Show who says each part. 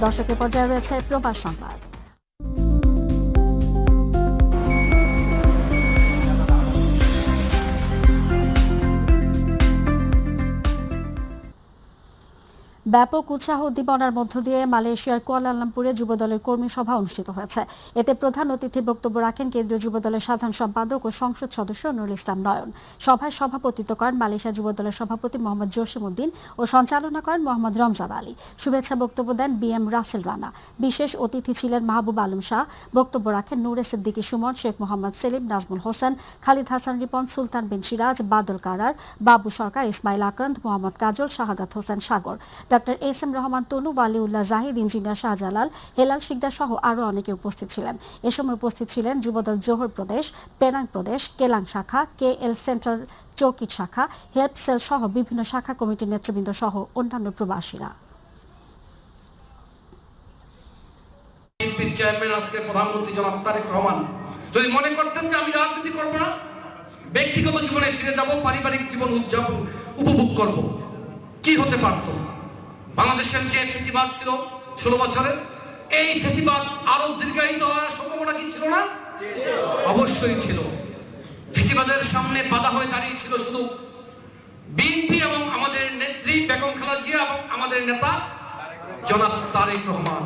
Speaker 1: দর্শকের পর্যায়ে রয়েছে প্রবাস সংবাদ। ব্যাপক উৎসাহ উদ্দীপনার মধ্য দিয়ে মালয়েশিয়ার কুয়ালালামপুরে যুবদলের কর্মী সভা অনুষ্ঠিত হয়েছে। এতে প্রধান অতিথির বক্তব্য রাখেন কেন্দ্রীয় যুবদলের সাধারণ সম্পাদক ও সংসদ সদস্য নুরুল ইসলাম নয়ন। সভায় সভাপতিত্ব করেন মালয়েশিয়া যুবদলের সভাপতি মোহাম্মদ জসিমউদ্দিন ও সঞ্চালনা করেন মোহাম্মদ রমজান আলী। শুভেচ্ছা বক্তব্য দেন BM রাসেল রানা। বিশেষ অতিথি ছিলেন মাহবুব আলম শাহ। বক্তব্য রাখেন নূরে সিদ্দিকী সুমন, শেখ মোহাম্মদ সেলিম, নাজমুল হোসেন, খালিদ হাসান রিপন, সুলতান বিন সিরাজ, বাদল কারার, বাবু সরকার, ইসমাইল আকন্দ, মোহাম্মদ কাজল, শাহাদাত হোসেন সাগর, ডক্টর SM রহমান তনু, ওয়ালিউল্লাহ জাহিদ, ইঞ্জিনিয়ার শাহজালাল, হেলাল শিকদার সহ আরও অনেকে উপস্থিত ছিলেন। এ সময় উপস্থিত ছিলেন যুবদল জোহর প্রদেশ, পেনাং প্রদেশ, কেলাং শাখা, KL সেন্ট্রাল চৌকিট শাখা, হেল্প সেল সহ বিভিন্ন শাখা কমিটির নেতৃবৃন্দ সহ অন্যান্য প্রবাসীরা।
Speaker 2: চেয়ারম্যান আজকে প্রধানমন্ত্রী জনাব তারেক রহমান যদি মনে করতেন যে আমি রাজনীতি করব না, ব্যক্তিগত জীবনে ফিরে যাব, পারিবারিক জীবন উদযাপন উপভোগ করব, কি হতে পারত? বাংলাদেশের যে ফেসিবাদ ছিল 16 বছরের, এই ফেসিবাদ আরো দীর্ঘায়িত হওয়ার সম্ভাবনা কি ছিল না? অবশ্যই ছিল। ফেসিবাদের সামনে বাধা হয়ে দাঁড়িয়েছিল শুধু বিএনপি এবং আমাদের নেত্রী বেগম খালেদা জিয়া এবং আমাদের নেতা জনাব তারেক রহমান।